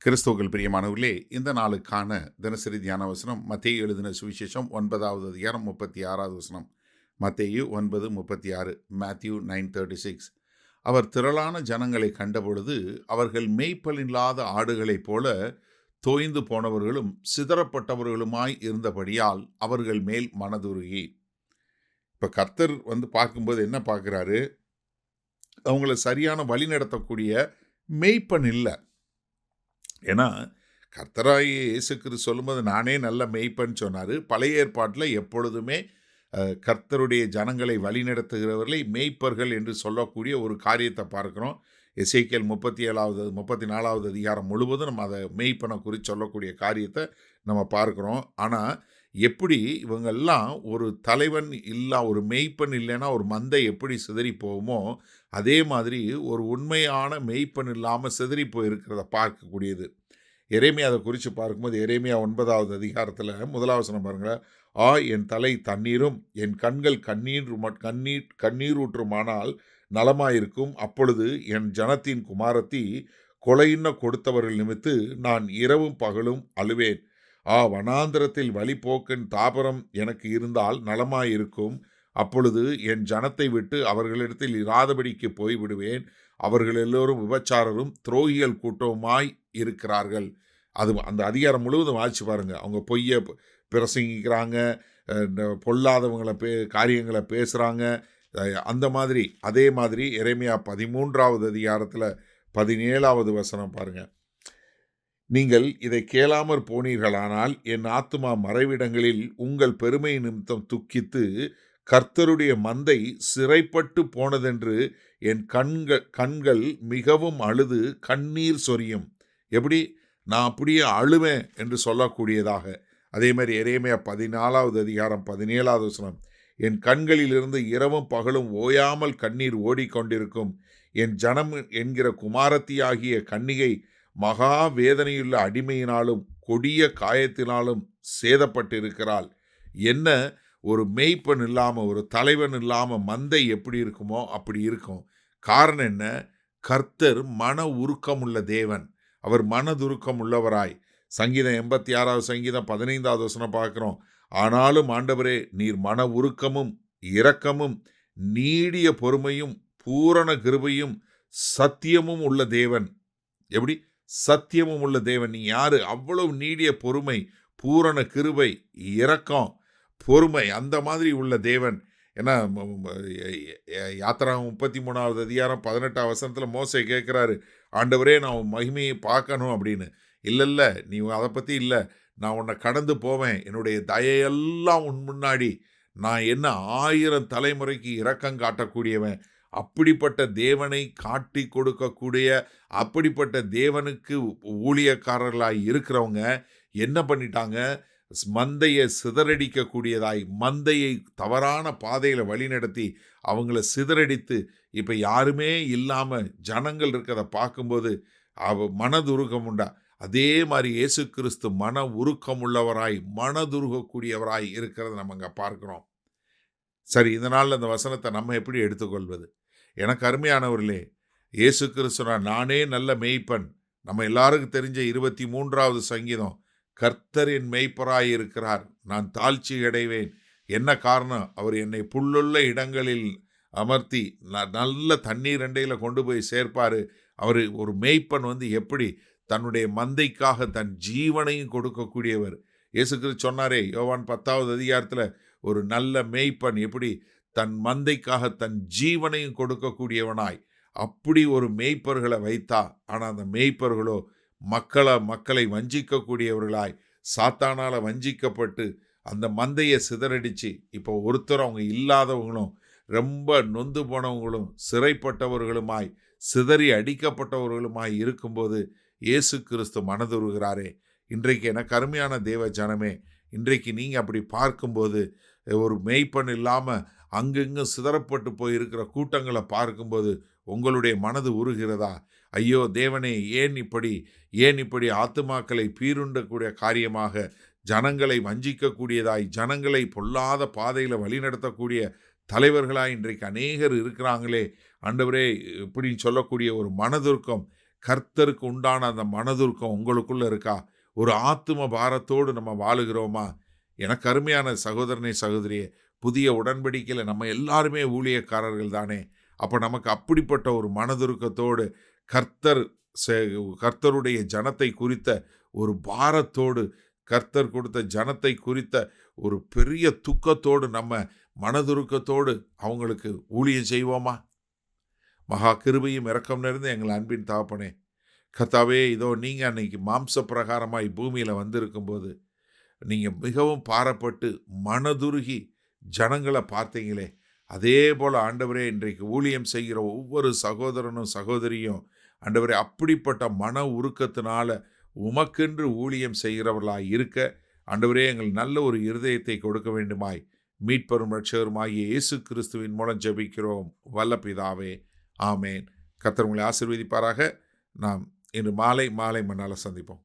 கிறிஸ்துவுக்குள் பிரியமானவர்களே, இந்த நாளுக்கான தினசரி தியான வசனம் மத்தேயு எழுதின சுவிசேஷம் 9வது அதிகாரம் 36வது வசனம். மத்தேயு 9:36, மேத்யூ 9:36. அவர் திரளான ஜனங்களை கண்டபொழுது அவர்கள் மேய்ப்பலில்லாத ஆடுகளைப் போல தோய்ந்து போனவர்களும் சிதறப்பட்டவர்களுமாய் இருந்தபடியால் அவர்கள் மேல் மனதுருகி. இப்போ கர்த்தர் பார்க்கும்போது என்ன பார்க்குறாரு? அவங்கள சரியான வழி நடத்தக்கூடிய மேய்ப்பன் இல்லை. ஏன்னா கர்த்தராகிய இயேசு கிறிஸ்து சொல்லும்போது நானே நல்ல மேய்ப்பன் சொன்னார். பழைய ஏற்பாட்டில் எப்பொழுதுமே கர்த்தருடைய ஜனங்களை வழிநடத்துகிறவர்களை மேய்ப்பர்கள் என்று சொல்லக்கூடிய ஒரு காரியத்தை பார்க்குறோம். எசேக்கியேல் 34வது அதிகாரம் முழுவதும் நம்ம அதை மேய்ப்பனை குறித்து சொல்லக்கூடிய காரியத்தை நம்ம பார்க்குறோம். ஆனால் எப்படி இவங்கெல்லாம் ஒரு தலைவன் இல்லை, ஒரு மேய்ப்பன் இல்லைன்னா ஒரு மந்தை எப்படி சிதறி போகுமோ, அதே மாதிரி ஒரு உண்மையான மேய்ப்பன் இல்லாமல் சிதறி போயிருக்கிறத பார்க்கக்கூடியது. எரேமியா அதை குறித்து பார்க்கும்போது எரேமியா 9வது அதிகாரத்தில் 1வது வசனம் பாருங்களேன். என் தலை தண்ணீரும் என் கண்கள் கண்ணீரூற்றுமானால் நலமாயிருக்கும். அப்பொழுது என் ஜனத்தின் குமாரத்தி கொலையின்ன கொடுத்தவர்கள் நிமித்து நான் இரவும் பகலும் அழுவேன். வனாந்திரத்தில் வழிபோக்கன் தாபரம் எனக்கு இருந்தால் நலமாயிருக்கும். அப்பொழுது என் ஜனத்தை விட்டு அவர்களிடத்தில் இராதபடிக்கு போய்விடுவேன். அவர்கள் எல்லோரும் விபச்சாரரும் துரோகிகள் கூட்டவுமாய் இருக்கிறார்கள். அந்த அதிகாரம் முழுவதும் வாசிச்சு பாருங்க. அவங்க பொய்யை பிரசங்கிக்கிறாங்க, பொல்லாதவங்களை காரியங்களை பேசுகிறாங்க. அந்த மாதிரி அதே மாதிரி எரேமியா 13வது அதிகாரத்தில் 17வது வசனம் பாருங்க. நீங்கள் இதை கேளாமற் போனீர்களானால் என் ஆத்துமா மறைவிடங்களில் உங்கள் பெருமை நிமித்தம் துக்கித்து கர்த்தருடைய மந்தை சிறைப்பட்டு போனதென்று என் கண்கள் மிகவும் அழுது கண்ணீர் சொரியும். எப்படி? நான் அப்படியே அழுவேன் என்று சொல்லக்கூடியதாக. அதே மாதிரி எரேமியா 14வது அதிகாரம் 17வது வசனம். என் கண்களிலிருந்து இரவும் பகலும் ஓயாமல் கண்ணீர் ஓடிக்கொண்டிருக்கும். என் ஜனம் என்கிற குமாரத்தியாகிய கன்னிகை மகா வேதனையுள்ள அடிமையினாலும் கொடிய காயத்தினாலும் சேதப்பட்டிருக்கிறாள். என்ன ஒரு மேய்ப்பன் இல்லாமல், ஒரு தலைவன் இல்லாமல் மந்தை எப்படி இருக்குமோ அப்படி இருக்கும். காரணம் என்ன? கர்த்தர் மன உருக்கமுள்ள தேவன். அவர் மனதுருக்கம் உள்ளவராய். சங்கீதம் 86வது சங்கீதம் 15வது வசனம் பார்க்குறோம். ஆனாலும் ஆண்டவரே, நீர் மன உருக்கமும் இரக்கமும் நீடிய பொறுமையும் பூரண கிருபையும் சத்தியமும் உள்ள தேவன். எப்படி? சத்தியமும் உள்ள தேவன். நீ யாரு? அவ்வளவு நீடிய பொறுமை, பூரண கிருபை, இரக்கம், பொறுமை, அந்த மாதிரி உள்ள தேவன். ஏன்னா யாத்திராகமம் 33வது அதிகாரம் 18வது வசனத்தில் மோசே கேட்குறாரு, ஆண்டவரே நான் மகிமையை பார்க்கணும் அப்படின்னு. இல்லை, நீ அதை பற்றி இல்லை, நான் உன்னை கடந்து போவேன். என்னுடைய தயையெல்லாம் உன் முன்னாடி. நான் என்ன 1000 தலைமுறைக்கு இரக்கம் காட்டக்கூடியவன். அப்படிப்பட்ட தேவனை காட்டி கொடுக்கக்கூடிய, அப்படிப்பட்ட தேவனுக்கு ஊழியக்காரர்களாய் இருக்கிறவங்க என்ன பண்ணிட்டாங்க? மந்தையை சிதறடிக்கக்கூடியதாய், மந்தையை தவறான பாதையில் வழிநடத்தி அவங்கள சிதறடித்து இப்போ யாருமே இல்லாமல் ஜனங்கள் இருக்கிறத பார்க்கும்போது மனதுருக்கம் உண்டா? அதே மாதிரி இயேசு கிறிஸ்து மன உருக்கம் உள்ளவராய், மனதுருகக்கூடியவராய் இருக்கிறத நம்ம அங்கே பார்க்குறோம். சரி, இந்த நாளில் அந்த வசனத்தை நம்ம எப்படி எடுத்துக்கொள்வது? எனக்கு அருமையானவர்களே, இயேசு கிறிஸ்து நானே நல்ல மேய்ப்பன். நம்ம எல்லாருக்கும் தெரிஞ்ச 23வது சங்கீதம், கர்த்தர் என் மேய்ப்பராய் இருக்கிறார், நான் தாழ்ச்சி அடைவேன். என்ன காரணம்? அவர் என்னை புல்லுள்ள இடங்களில் அமர்த்தி நல்ல தண்ணீர் அண்டையில் கொண்டு போய் சேர்ப்பார். அவர் ஒரு மேய்ப்பன் எப்படி தன்னுடைய மந்தைக்காக தன் ஜீவனையும் கொடுக்கக்கூடியவர். இயேசு கிறிஸ்து சொன்னாரே யோவான் 10வது அதிகாரத்தில், ஒரு நல்ல மேய்ப்பன் எப்படி தன் மந்தைக்காக தன் ஜீவனையும் கொடுக்கக்கூடியவனாய். அப்படி ஒரு மேய்ப்பர்களை வைத்தா, ஆனால் அந்த மேய்ப்பர்களோ மக்களை வஞ்சிக்கக்கூடியவர்களாய், சாத்தானால் வஞ்சிக்கப்பட்டு அந்த மந்தையை சிதறடிச்சு இப்போ ஒருத்தர் அவங்க இல்லாதவங்களும் ரொம்ப நொந்து போனவங்களும் சிறைப்பட்டவர்களுமாய் சிதறி அடிக்கப்பட்டவர்களுமாய் இருக்கும்போது இயேசு கிறிஸ்து மனதுருகிறாரே. இன்றைக்கு எனக்கு அருமையான தேவ ஜனமே, இன்றைக்கு நீங்கள் அப்படி பார்க்கும்போது, ஒரு மேய்ப்பன் இல்லாமல் அங்கெங்கும் சிதறப்பட்டு போயிருக்கிற கூட்டங்களை பார்க்கும்போது உங்களுடைய மனது உருகிறதா? ஐயோ தேவனே, ஏன் இப்படி ஆத்துமாக்களை பீருண்டக்கூடிய காரியமாக, ஜனங்களை வஞ்சிக்கக்கூடியதாய், ஜனங்களை பொல்லாத பாதையில் வழிநடத்தக்கூடிய தலைவர்களாய் இன்றைக்கு அநேகர் இருக்கிறாங்களே. ஆண்டவரே, இப்படி சொல்லக்கூடிய ஒரு மனதுருக்கம் கர்த்தருக்கு உண்டான அந்த மனதுருக்கம் உங்களுக்குள்ள இருக்கா? ஒரு ஆத்தும பாரத்தோடு நம்ம வாழுகிறோமா? எனக்கு அருமையான சகோதரனே, சகோதரியே, புதிய உடன்படிக்கையில நம்ம எல்லாருமே ஊழியக்காரர்கள் தானே! அப்ப நமக்கு அப்படிப்பட்ட ஒரு மனதுருக்கத்தோடு கர்த்தர் செ கர்த்தருடைய ஜனத்தை குறித்த ஒரு பாரத்தோடு, கர்த்தர் கொடுத்த ஜனத்தை குறித்த ஒரு பெரிய துக்கத்தோடு, நம்ம மனதுருக்கத்தோடு அவங்களுக்கு ஊழியம் செய்வோமா? மகா கிருபையும் இரக்கம் நிறைந்த எங்கள் அன்பின் தகப்பனே, கர்த்தாவே, இதோ நீங்க அன்னைக்கு மாம்ச பிரகாரமாய் பூமியில வந்திருக்கும்போது, நீங்க மிகவும் பாரப்பட்டு மனதுருகி ஜனங்கள பார்த்தீங்களே, அதே போல ஆண்டவரே, இன்றைக்கு ஊழியம் செய்கிற ஒவ்வொரு சகோதரனும் சகோதரியும் ஆண்டவரே, அப்படிப்பட்ட மன உருக்கத்தினால உமக்கென்று ஊழியம் செய்கிறவர்களாய் இருக்க ஆண்டவரே, எங்கள் நல்ல ஒரு இருதயத்தை கொடுக்க வேண்டுமாய் மீட்பரும் இரட்சகருமாகிய இயேசு கிறிஸ்துவின் மூலம் ஜெபிக்கிறோம் வல்ல பிதாவே, ஆமேன். கர்த்தர் உங்களை ஆசீர்வதிப்பாராக. நாம் இன்று மாலை மன்னால சந்திப்போம்.